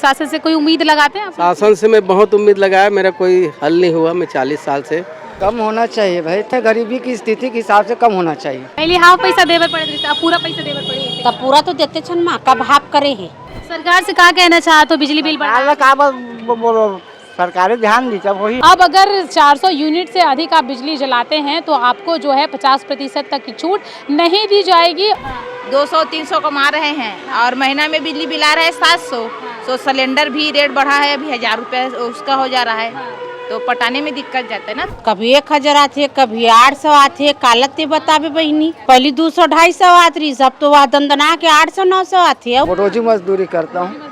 शासन से कोई उम्मीद लगाते हैं आप? शासन से मैं बहुत उम्मीद लगाया, मेरा कोई हल नहीं हुआ। मैं 40 साल से कम होना चाहिए भाई, तो गरीबी की स्थिति के हिसाब से कम होना चाहिए। पहले हाफ पैसा देवर पड़े थे, अब पूरा पैसा देवर पड़े। तब पूरा तो देते छन माँ, कब हाफ करे है। सरकार से क्या कहना चाहते हो? बिजली बिल बढ़ा, सरकारी ध्यान दी तब वही। अब अगर 400 यूनिट से अधिक आप बिजली जलाते हैं तो आपको जो है 50% तक की छूट नहीं दी जाएगी। 200-300 कमा रहे हैं और महीना में बिजली बिल आ रहा है 700। तो सिलेंडर भी रेट बढ़ा है, अभी 1000 रुपये उसका हो जा रहा है, तो पटाने में दिक्कत जाता है ना। कभी 1000 आते, कभी 800 आते, कालते बतावे बहनी। पहले 200-250 आत रही, सब तो वह दंदना के 800-900 आते। वो रोजी मजदूरी करता हूँ।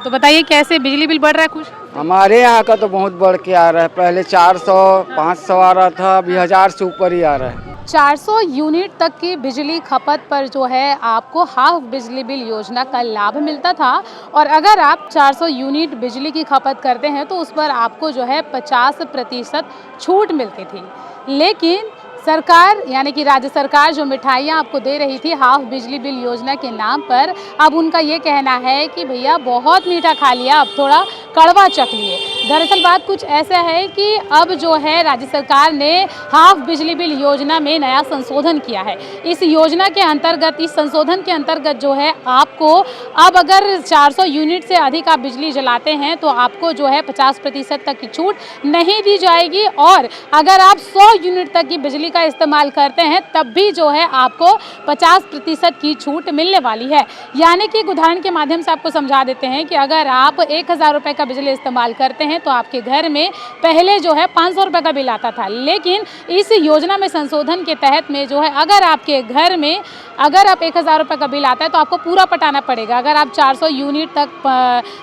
तो बताइए कैसे बिजली बिल बढ़ रहा है? कुछ हमारे यहाँ का तो बहुत बढ़ के आ रहा है, पहले 400-500 आ रहा था, अभी 1000 से ऊपर ही आ रहा है। 400 यूनिट तक की बिजली खपत पर जो है आपको हाफ बिजली बिल योजना का लाभ मिलता था, और अगर आप 400 यूनिट बिजली की खपत करते हैं तो उस पर आपको जो है 50% छूट मिलती थी। लेकिन सरकार यानी कि राज्य सरकार जो मिठाइयाँ आपको दे रही थी हाफ बिजली बिल योजना के नाम पर, अब उनका ये कहना है कि भैया बहुत मीठा खा लिया, अब थोड़ा कड़वा चख लिए। दरअसल बात कुछ ऐसा है कि अब जो है राज्य सरकार ने हाफ बिजली बिल योजना में नया संशोधन किया है। इस योजना के अंतर्गत, इस संशोधन के अंतर्गत जो है आपको अब अगर 400 यूनिट से अधिक आप बिजली जलाते हैं तो आपको जो है 50% तक की छूट नहीं दी जाएगी, और अगर आप 100 यूनिट तक की बिजली का इस्तेमाल करते हैं तब भी जो है आपको 50% की छूट मिलने वाली है। यानी कि एक उदाहरण के माध्यम से आपको समझा देते हैं कि अगर आप 1000 रुपये का बिजली इस्तेमाल करते हैं तो आपके घर में पहले जो है 500 रुपये का बिल आता था, लेकिन इस योजना में संशोधन के तहत में जो है अगर आपके घर में अगर आप 1000 रुपये का बिल आता है तो आपको पूरा पटाना पड़ेगा। अगर आप 400 यूनिट तक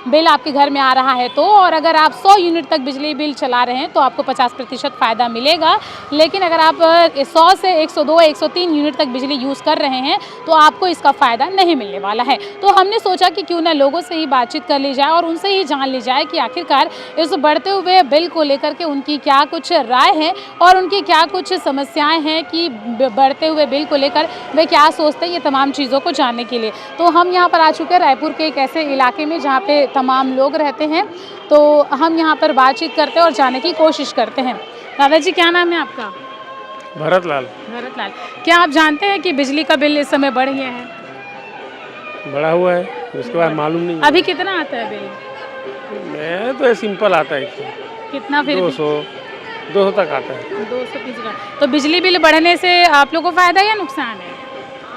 बिल आपके घर में आ रहा है तो, और अगर आप 100 यूनिट तक बिजली बिल चला रहे हैं तो आपको 50% फ़ायदा मिलेगा। लेकिन अगर आप 100 से 102, 103 यूनिट तक बिजली यूज़ कर रहे हैं तो आपको इसका फ़ायदा नहीं मिलने वाला है। तो हमने सोचा कि क्यों ना लोगों से ही बातचीत कर ली जाए और उनसे ही जान ली जाए कि आखिरकार इस बढ़ते हुए बिल को लेकर के उनकी क्या कुछ राय है और उनकी क्या कुछ समस्याएं हैं कि बढ़ते हुए बिल को लेकर वे क्या सोचते हैं, ये तमाम चीज़ों को जानने के लिए। तो हम यहाँ पर आ चुके हैं रायपुर के एक ऐसे इलाके में जहाँ पे तमाम लोग रहते हैं, तो हम यहाँ पर बातचीत करते हैं और जानने की कोशिश करते हैं। दादाजी क्या नाम है आपका? भरत लाल। भरत लाल, क्या आप जानते हैं कि बिजली का बिल इस समय बढ़ गया है? बढ़ा हुआ है, उसके बाद मालूम नहीं। अभी कितना आता है बिल? मैं तो सिंपल आता है, कितना? फिर 200 तक आता है। 230 का। तो बिजली बिल बढ़ने से आप लोग को फायदा या नुकसान है?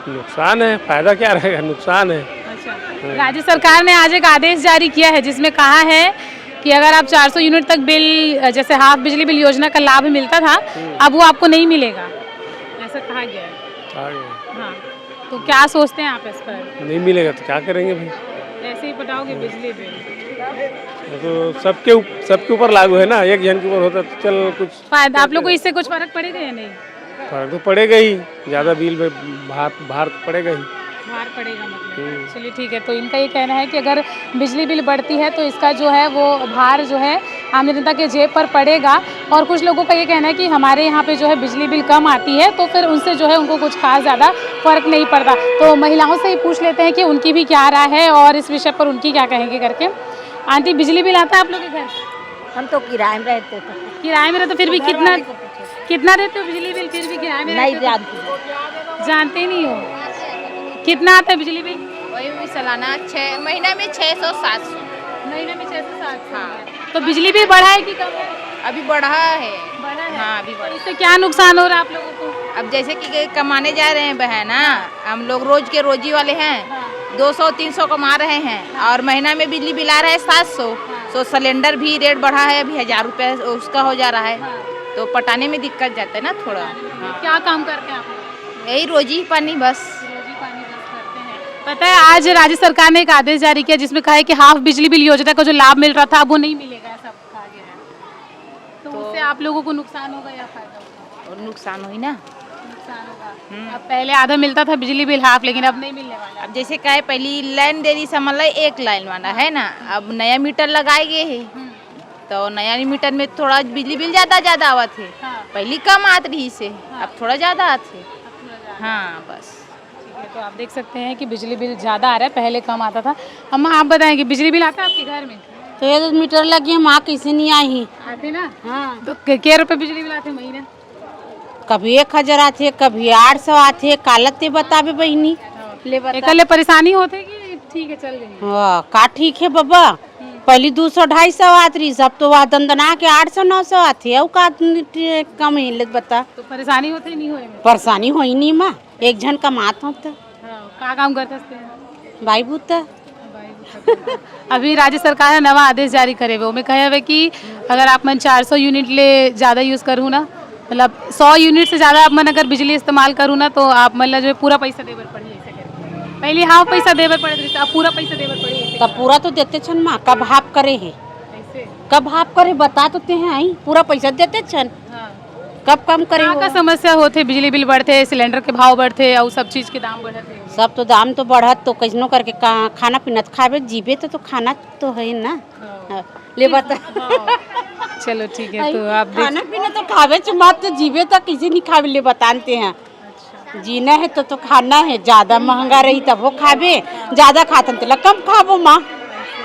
नुकसान है, फायदा क्या रहेगा, नुकसान है। अच्छा, राज्य सरकार ने आज एक आदेश जारी किया है जिसमें कहा है कि अगर आप 400 यूनिट तक बिल, जैसे हाफ बिजली बिल योजना का लाभ मिलता था, अब वो आपको नहीं मिलेगा, ऐसा कहा गया है। हाँ, तो क्या सोचते हैं आप इस पर? नहीं मिलेगा तो क्या करेंगे भाई, ऐसे ही पटाओगे बिजली बिल? तो सबके ऊपर लागू है ना, एक जन के ऊपर होता तो चल कुछ फायदा। आप लोग को इससे कुछ फर्क पड़ेगा या नहीं? फर्क तो पड़ेगा ही, ज़्यादा बिल में भार पड़ेगा ही, भार पड़ेगा मतलब। चलिए ठीक है, तो इनका ये कहना है कि अगर बिजली बिल बढ़ती है तो इसका जो है वो भार जो है आम जनता के जेब पर पड़ेगा, और कुछ लोगों का ये कहना है कि हमारे यहाँ पे जो है बिजली बिल कम आती है तो फिर उनसे जो है उनको कुछ खास ज़्यादा फर्क नहीं पड़ता। तो महिलाओं से ही पूछ लेते हैं कि उनकी भी क्या राय है और इस विषय पर उनकी क्या कहेंगे करके। आंटी, बिजली बिल आता है आप लोग के घर? हम तो किराए में रहते थे। किराए में रहते, फिर भी कितना देते हो बिजली बिल? फिर भी किराए में नहीं जानती। जानते नहीं हो? कितना आता है बिजली बिल? वही सालाना 6 महीना में 600-700। महीने में 600-700। हाँ, तो बिजली बिल बढ़ा है कि कम है? अभी बढ़ा है। बढ़ा है? हाँ, अभी बढ़ा। इससे क्या नुकसान हो रहा है आप लोगों को? अब जैसे कि कमाने जा रहे हैं बहन ना, हम लोग रोज के रोजी वाले हैं, 200-300 कमा रहे हैं और महीना में बिजली बिल आ रहा है 700। तो सिलेंडर भी रेट बढ़ा है, अभी 1000 रुपये उसका हो जा रहा है, तो पटाने में दिक्कत जाता है ना थोड़ा। हाँ। क्या काम करते हैं आप लोग? यही रोजी पानी बस। रोजी पानी बस करते हैं। पता है आज राज्य सरकार ने एक आदेश जारी किया जिसमें कहा है कि हाफ बिजली बिल योजना का जो लाभ मिल रहा था अब वो नहीं मिलेगा, ऐसा कहा गया है। तो उससे आप लोगों को नुकसान होगा या फायदा होगा? और नुकसान हुई ना, नुकसान होगा। अब पहले आधा मिलता था बिजली बिल हाफ, लेकिन अब नहीं मिलने वाला। अब जैसे कहे पहली लाइन दे दी समझ लो, एक लाइन वाला है ना, अब नया मीटर लगाएंगे है तो नया मीटर में थोड़ा बिजली बिल ज़्यादा आवत है। पहली कम आत रही से, अब थोड़ा ज़्यादा आते। हाँ बस। तो आप देख सकते हैं कि बिजली बिल ज़्यादा आ रहा है, पहले कम आता था। अम्मा आप बताएं कि बिजली बिल आता है आपके घर में? तो ये मीटर लगी है, माँ किसी नहीं आई। आते ना? हाँ, तो क्या रुपए बिजली बिल आते हैं महीने? कभी 1000 आते, कभी 800 आते, कालते बताबे बहनी ले बता। एकले परेशानी होते कि ठीक है चल गई? हाँ, का ठीक है बाबा, पहले 200-250 आत रही, सब तो वह दंदना के 800-900 आते, अब का कम ही बता। तो परेशानी होते नहीं होए? परेशानी होई नहीं माँ, एक जन कमात होता। का काम करते हैं? भाई बूता अभी राज्य सरकार ने नवा आदेश जारी करे हुए, में कहे हुए कि अगर आप मन 400 यूनिट ले ज़्यादा यूज़ करूँ ना, मतलब 100 यूनिट से ज़्यादा आप मन अगर बिजली इस्तेमाल करूँ ना, तो आप मतलब जो है पूरा पैसा देवर पड़ी ऐसे करके। पहले हाफ पैसा देवर पड़े थे, अब पूरा पैसा देवर पड़ी ऐसे तब पूरा तो देते छन माँ, कब हाफ करे है, कैसे? कब हाफ करे बता तो ते हैं आई, पूरा पैसा देते छन, हाँ। कब कम करे क्या वो? का समस्या होते? बिजली बिल बढ़ते, सिलेंडर के भाव बढ़ते और सब चीज़ के दाम बढ़ते। सब तो दाम तो बढ़त, तो कैसनो करके खाना पीना तो खावे, जीवे तो खाना तो है ना। हाँ, ले बता। चलो ठीक है, तो आप खाना पीना तो खावे मत, तो जीवे तो किसी नहीं खावे, ले बताते हैं। जीना है तो खाना है, ज्यादा महंगा रही तब वो खावे, ज्यादा खातन तो कम खाबो माँ,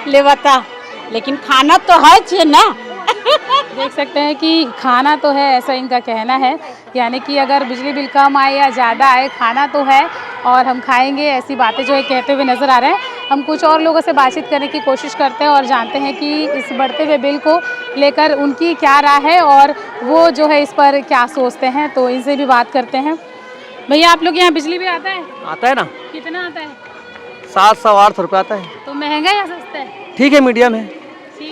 ले बता, लेकिन खाना तो है छे ना। देख सकते हैं कि खाना तो है, ऐसा इनका कहना है, यानी कि अगर बिजली बिल कम आए या ज़्यादा आए, खाना तो है और हम खाएंगे, ऐसी बातें जो है कहते हुए नज़र आ रहे हैं। हम कुछ और लोगों से बातचीत करने की कोशिश करते हैं और जानते हैं कि इस बढ़ते हुए बिल को लेकर उनकी क्या राय है और वो जो है इस पर क्या सोचते हैं, तो इनसे भी बात करते हैं। भैया आप लोग यहाँ बिजली बिल आता है? आता है ना, कितना आता है? 700-800 रुपये आता है। तो महंगा या सस्ता है? ठीक है, मीडियम है,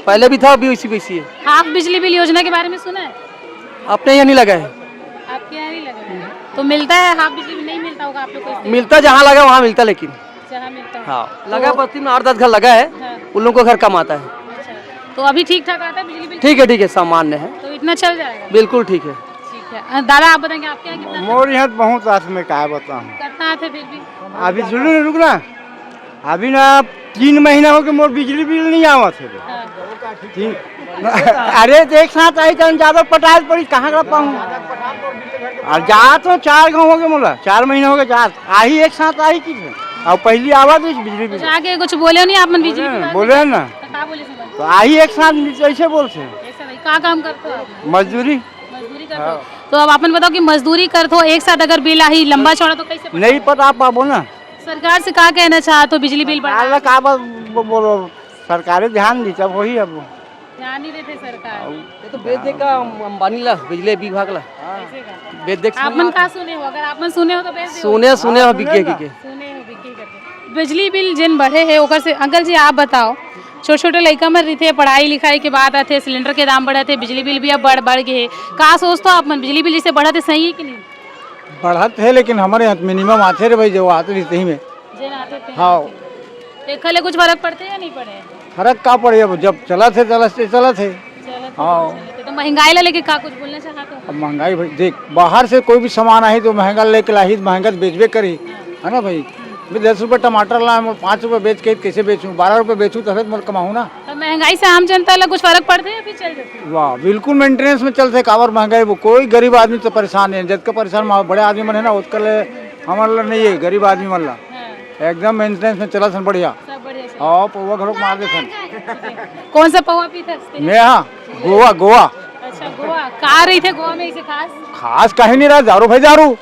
पहले भी था अभी वैसी वैसी है। हाफ बिजली बिल योजना के बारे में सुना है? अपने यहाँ नहीं लगा है। आपके यहाँ नहीं लगा है? तो मिलता है हाफ बिजली बिल? नहीं मिलता होगा आप लोग को इससे? मिलता जहाँ लगा वहाँ मिलता, लेकिन जहाँ मिलता है। हाँ लगा, बस्ती में 8-10 घर लगा है, हाँ। उन लोगों को घर कम आता है। अच्छा, तो अभी ठीक ठाक आता है बिजली बिल? ठीक है, सामान्य है, तो इतना चल जाएगा? बिल्कुल ठीक है। ठीक है। दादा आप बताएंगे आपके यहाँ कितना? मोर यहाँ बहुत हाथ में क्या बताऊँ, कितना आते फिर भी? अभी सुनो रुक ना, अभी ना 3 महीना हो गए मोर बिजली बिल नहीं आवत है। हाँ। अरे तो एक साथ आई तो ज्यादा पटाल पड़ी, कहाँ कर पाऊँ, और जा तो 4 गाँव हो गए मोला, 4 महीने हो गए जा आई, एक साथ आई की और पहली आवाज बिजली बिल जाके कुछ बोले नहीं आप मन बिजली बिल? बोले ना, तो क्या बोले समझ? तो आई एक साथ ऐसे बोलते हैं। ऐसा भाई क्या काम करते हो आप? मजदूरी मजदूरी करते हो? तो अब आपन बताओ कि मजदूरी करते हो, एक साथ अगर बिल आई लंबा चौड़ा तो कैसे? नहीं पता पाबो ना, सरकार से क्या कहना चाहते हो? बिजली बिल बढ़ा, का बोलो, सरकारें ध्यान दी तब वही अब ध्यान नहीं देते सरकार। ये तो बेच देगा अंबानी ला, बिजली विभाग ला कैसे का? बेच देख। आप मन का सुने हो? अगर आप मन सुने हो तो बेच दो। सुने हो बिके के सुने हो बिक्री करके। बिजली बिल जिन बढ़े है ओकर से अंकल जी आप बताओ, छोटे छोटे लड़का में रही थे, पढ़ाई लिखाई के बाद आते, सिलेंडर के दाम बढ़े थे, बिजली बिल भी अब बढ़ गए, का सोचते हो आप मन? बिजली बिल जिसे बढ़ा थे सही है कि नहीं? बढ़त है, लेकिन हमारे यहाँ मिनिमम आते रहे भाई, जो आते रहते ही में। जिन आते थे हाँ, देखले कुछ फर्क पड़ते या नहीं पड़े? फर्क का पड़े, अब जब चला थे हाँ। तो महंगाई ला लेके का कुछ बोलना चाहते हो? अब महंगाई भाई देख, बाहर से कोई भी सामान आई तो महंगा लेके लाई, महंगा तो बेचबे करी, है ना भाई। मैं 10 रुपये टमाटर ला, मैं 5 रुपये बेच के कैसे बेचूं, 12 रुपये बेचूं तब मैं कमाऊँ ना। तो महंगाई से आम जनता ला कुछ फर्क पड़ते है या फिर चल जाते? वाह, बिल्कुल मेंटेनेंस में चलते, काबर महंगाई वो कोई गरीब आदमी तो परेशान है, जब का परेशान बड़े आदमी मन है ना, उसका हमारे नहीं है, गरीब आदमी मन ला एकदम मेंटेनेंस में चला सन बढ़िया। सब बढ़िया से। हाँ, पौवा घरों मार दे सन। कौन सा पौवा पीते हैं? मैं हाँ गोवा। अच्छा गोवा, कहाँ रही थे गोवा में इसे खास कहीं नहीं रहा, दारू भाई दारू।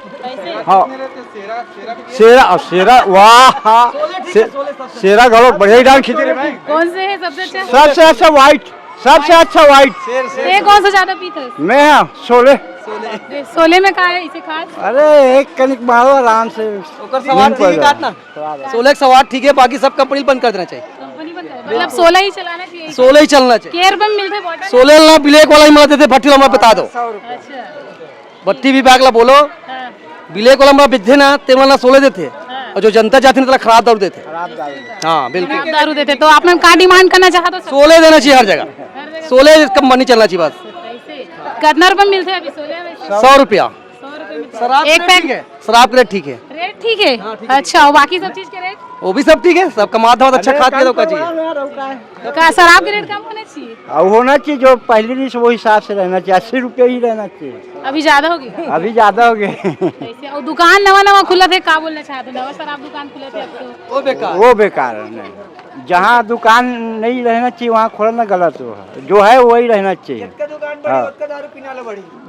हाँ, शेरा वाह, शेरा घरों बढ़िया ही डाल खींचे रे भाई। कौन से है सबसे अच्छा? सबसे अच्छा व्हाइट, सबसे अच्छा व्हाइट। ये कौन सा ज्यादा पीते हैं? मैं हाँ सोले में कहा है इसे खास? अरे एक कनिक मारो आराम से, सवार ठीक है काटना, 16 सवार ठीक है, बाकी सब कंपनी बंद कर देना चाहिए। कंपनी बंद कर, मतलब 16 ही चलाना चाहिए? 16 ही चलना चाहिए। केयर बम मिलते बॉटल? 16 ना ब्लैक वाला ही मिलाते थे, भट्टी वाला बता दो। अच्छा भट्टी विभाग ला बोलो, हाँ, ब्लैक वाला में बेचते ना ते वाला 16 देते, हाँ। और जो जनता जाती ना खराब दारू देते। हाँ बिल्कुल, आप दारू देते, तो आपने कहाँ डिमांड करना चाहते हो? 16 देना चाहिए हर जगह, 16 कंपनी चलना चाहिए बस। कितना रुपए मिलते हैं अभी 16 में? 100 रुपया। 100 रुपए मिलते हैं। शराब एक पैक है, शराब का रेट ठीक है। रेट ठीक है? अच्छा, और बाकी सब चीज के रेट? वो भी सब ठीक है, सब कमाता अच्छा खाते हैं तो क्या चाहिए। क्या शराब के रेट कम होने चाहिए? अब होना चाहिए जो पहले दिन से वो हिसाब से रहना चाहिए, 80 रुपये ही रहना चाहिए। अभी ज्यादा हो गया? अभी ज्यादा हो गए। ऐसे और दुकान नवा खुला थे, क्या बोलना चाहते हो? नवा शराब दुकान खुले थे अब तो। वो बेकार। वो बेकार है। नहीं, जहाँ दुकान नहीं रहना चाहिए वहाँ खोलना गलत हो है, जो है वही रहना चाहिए।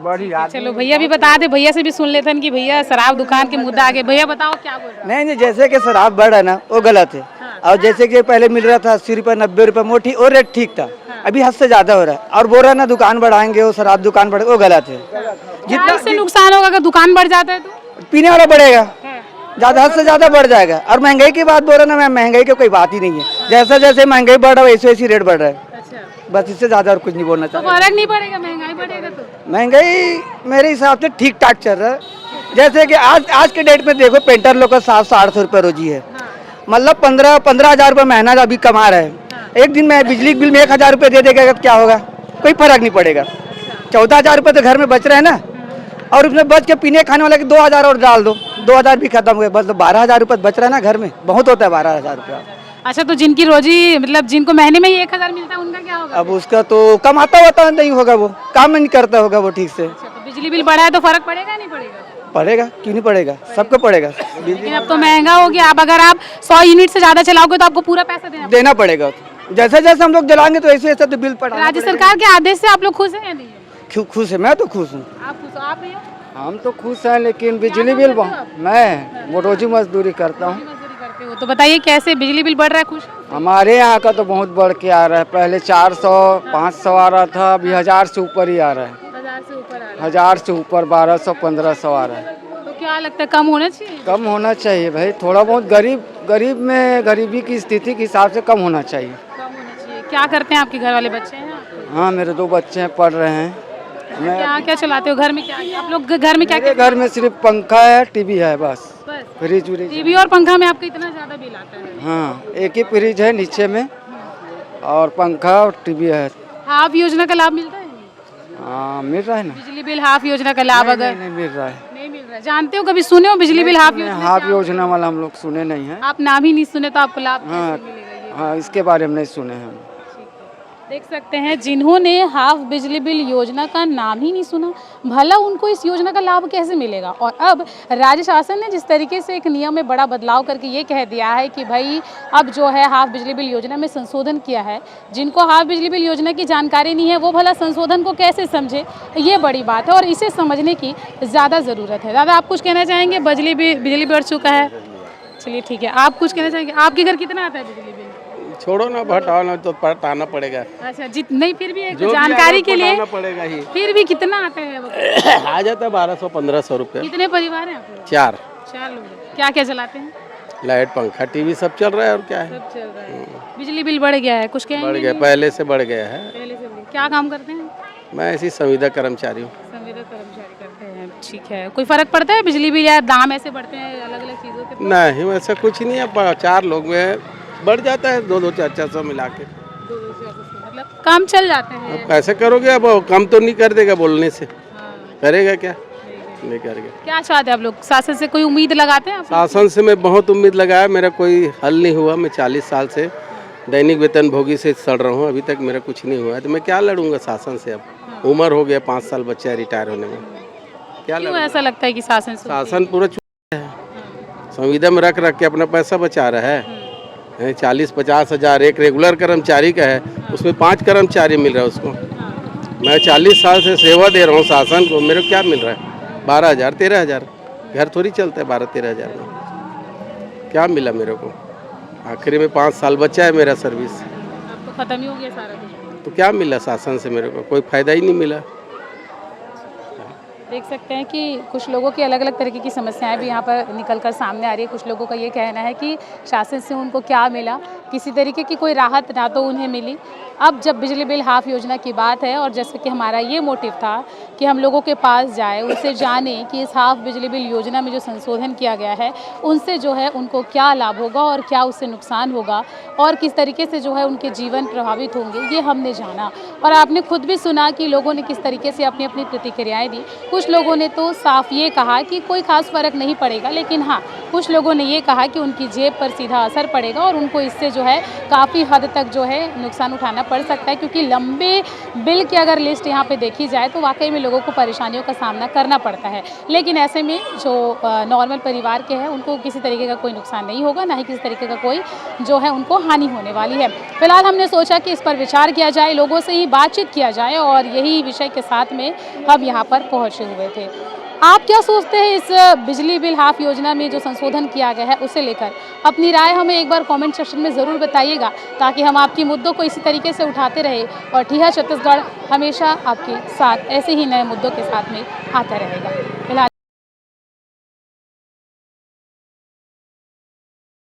बड़ी रात। चलो भैया भी बता दे, भैया से भी सुन लेते हैं कि भैया शराब दुकान के मुद्दा आगे। भैया बताओ क्या बोल रहे नहीं, जैसे कि शराब बढ़ रहा है ना वो गलत है। और जैसे कि पहले मिल रहा था 80 रुपये 90 रुपये मोटी, और रेट ठीक था। अभी हद से ज्यादा हो रहा है और बोल रहा है ना दुकान बढ़ाएंगे, वो शराब दुकान बढ़े, वो गलत है। जितना इससे नुकसान होगा अगर दुकान बढ़ जाता है तो? पीने वाला बढ़ेगा, ज्यादा हद से ज्यादा बढ़ जाएगा। और महंगाई की बात बोल रहा ना, मैं महंगाई की कोई बात ही नहीं है। जैसे जैसे महंगाई बढ़ रहा है वैसे वैसे रेट बढ़ रहा है। बस इससे ज्यादा और कुछ नहीं बोलना तो चाहता। फर्क नहीं पड़ेगा, महंगाई बढ़ेगा तो? महंगाई मेरे हिसाब से ठीक ठाक चल रहा है। जैसे कि आज के डेट में देखो पेंटर लोग का 700-800 रुपये रोजी है। मतलब 15,000 रुपये महीना अभी कमा रहे हैं। एक दिन में बिजली बिल में 1,000 रुपये दे देगा तो क्या होगा? कोई फर्क नहीं पड़ेगा। 14,000 रुपये तो घर में बच रहे हैं ना, और उसमें बच के पीने खाने वाले के 2,000 और डाल दो, 2,000 भी खत्म हो गए। मतलब 12,000 रुपये बच रहा है ना घर में, बहुत होता है 12,000 रुपया। अच्छा, तो जिनकी रोजी मतलब जिनको महीने में ही 1,000 मिलता है उनका क्या होगा? अब उसका तो कमाता होता नहीं होगा, वो काम नहीं करता होगा वो ठीक से। अच्छा, तो बिजली बिल बढ़ा है तो फर्क पड़ेगा नहीं पड़ेगा? पड़ेगा, क्यों नहीं पड़ेगा, सबको पड़ेगा। लेकिन अब तो महंगा हो गया। अब अगर आप 100 यूनिट से ज्यादा चलाओगे तो आपको पूरा पैसा देना पड़ेगा। जैसे जैसे हम लोग जलाएंगे तो ऐसे ऐसे तो बिल पड़ा। राज्य सरकार के आदेश से आप लोग खुश हैं या नहीं? खुश है, मैं तो खुश हूँ। आप खुश हो? आप भैया हम तो खुश हैं, लेकिन बिजली बिल मैं वो रोजी मजदूरी करता हूँ। मजदूरी करते हो तो बताइए कैसे बिजली बिल बढ़ रहा है? खुश हैं? हमारे यहाँ का तो बहुत बढ़ के आ रहा है। पहले 400 500 आ रहा था, अभी 1000 से ऊपर ही आ रहा है। 1000 से ऊपर आ रहा है। 1000 से ऊपर 1200 1500 आ रहा है। तो क्या लगता है कम होना चाहिए? कम होना चाहिए भाई, थोड़ा बहुत गरीब में गरीबी की स्थिति के हिसाब से कम होना चाहिए। कम होना चाहिए। क्या करते हैं आपके घर वाले बच्चे हैं आपके? हाँ, मेरे 2 बच्चे हैं, पढ़ रहे हैं। मैं क्या क्या चलाते हो घर में? क्या आप लोग घर में क्या मेरे घर में सिर्फ पंखा है, टीवी है, बस फ्रिज व्रिज। टीवी और पंखा में आपका इतना ज्यादा बिल आता है? हाँ, एक ही फ्रिज है नीचे में, और पंखा और टीवी है। हाफ योजना का लाभ मिलता है? हाँ, मिल रहा है ना। बिजली बिल हाफ योजना का लाभ अगर नहीं मिल रहा है। नहीं मिल रहा है, जानते हो कभी सुने हो बिजली बिल हाफ योजना? हाफ योजना वाला हम लोग सुने नहीं है। आप नाम ही नहीं सुने तो आपको लाभ हाँ, कैसे मिलेगा ये? हाँ, इसके बारे में नहीं सुने हैं। देख सकते हैं जिन्होंने हाफ बिजली बिल योजना का नाम ही नहीं सुना, भला उनको इस योजना का लाभ कैसे मिलेगा। और अब राज्य शासन ने जिस तरीके से एक नियम में बड़ा बदलाव करके ये कह दिया है कि भाई अब जो है हाफ बिजली बिल योजना में संशोधन किया है, जिनको हाफ बिजली बिल योजना की जानकारी नहीं है वो भला संशोधन को कैसे समझे, ये बड़ी बात है और इसे समझने की ज़्यादा ज़रूरत है। दादा आप कुछ कहना चाहेंगे? बिजली बढ़ चुका है, चलिए ठीक है, आप कुछ कहना चाहेंगे? आपके घर कितना आता है बिजली बिल? छोड़ो ना, घटाओ ना, तो पटाना पड़ेगा। अच्छा, नहीं फिर भी एक जो भी जानकारी के लिए पटाना पड़ेगा ही। फिर भी कितना आता है वो? आ जाता है 1200-1500 रुपये। कितने परिवार हैं आप लोग? 4 लोग। क्या क्या चलाते हैं? लाइट पंखा टीवी सब चल रहा है, और क्या है। सब चल रहा है। बिजली बिल बढ़ गया है, कुछ कहेंगे? बढ़ गया, पहले से बढ़ गया है। पहले से बढ़। क्या काम करते हैं? मैं ऐसी संविदा कर्मचारी हूँ। संविदा कर्मचारी करते हैं, ठीक है। कोई फर्क पड़ता है बिजली बिल या दाम ऐसे बढ़ते हैं अलग अलग चीज़ों के? नहीं, वैसा कुछ नहीं है। 4 लोग में बढ़ जाता है 2-2 400 मिला के। मतलब काम चल जाते हैं। अब कैसे करोगे? अब कम तो नहीं कर देगा बोलने से, करेगा क्या? नहीं करेगा। क्या चाहते हैं आप लोग? शासन से कोई उम्मीद लगाते हैं आप? शासन से मैं बहुत उम्मीद लगाया, मेरा कोई हल नहीं हुआ। मैं 40 साल से दैनिक वेतन भोगी से सड़ रहा हूँ, अभी तक मेरा कुछ नहीं हुआ है। तो मैं क्या लड़ूंगा शासन से? अब उम्र हो गया, 5 साल बच्चा है रिटायर होने में, क्या क्यों ऐसा लगता है कि शासन पूरा है? संविदा में रख रख के अपना पैसा बचा रहा है। 40-50 हज़ार एक रेगुलर कर्मचारी का है, उसमें 5 कर्मचारी मिल रहा है उसको। मैं 40 साल से सेवा दे रहा हूँ शासन को, मेरे को क्या मिल रहा है? 12,000-13,000। घर थोड़ी चलता है 12-13,000 में। क्या मिला मेरे को? आखिरी में 5 साल बचा है मेरा सर्विस, अब तो खत्म ही हो गया सारा कुछ। तो क्या मिला शासन से? मेरे को कोई फायदा ही नहीं मिला। देख सकते हैं कि कुछ लोगों की अलग अलग तरीके की समस्याएं भी यहाँ पर निकल कर सामने आ रही है। कुछ लोगों का ये कहना है कि शासन से उनको क्या मिला किसी तरीके की कोई राहत ना तो उन्हें मिली। अब जब बिजली बिल हाफ योजना की बात है और जैसे कि हमारा ये मोटिव था कि हम लोगों के पास जाए, उनसे जाने कि इस हाफ बिजली बिल योजना में जो संशोधन किया गया है उनसे जो है उनको क्या लाभ होगा और क्या उससे नुकसान होगा और किस तरीके से जो है उनके जीवन प्रभावित होंगे, ये हमने जाना। और आपने खुद भी सुना कि लोगों ने किस तरीके से अपनी अपनी प्रतिक्रियाएं दी। कुछ लोगों ने तो साफ ये कहा कि कोई खास फ़र्क नहीं पड़ेगा, लेकिन हाँ, कुछ लोगों ने ये कहा कि उनकी जेब पर सीधा असर पड़ेगा और उनको इससे जो है काफ़ी हद तक जो है नुकसान उठाना पड़ सकता है, क्योंकि लंबे बिल की अगर लिस्ट यहाँ पे देखी जाए तो वाकई में लोगों को परेशानियों का सामना करना पड़ता है। लेकिन ऐसे में जो नॉर्मल परिवार के हैं उनको किसी तरीके का कोई नुकसान नहीं होगा, ना ही किसी तरीके का कोई जो है उनको हानि होने वाली है। फिलहाल हमने सोचा कि इस पर विचार किया जाए, लोगों से ही बातचीत किया जाए और यही विषय के साथ में हम यहाँ पर पहुँचे हुए थे। आप क्या सोचते हैं इस बिजली बिल हाफ योजना में जो संशोधन किया गया है उसे लेकर? अपनी राय हमें एक बार कमेंट सेक्शन में ज़रूर बताइएगा, ताकि हम आपकी मुद्दों को इसी तरीके से उठाते रहे और ठिया छत्तीसगढ़ हमेशा आपके साथ ऐसे ही नए मुद्दों के साथ में आता रहेगा। फिलहाल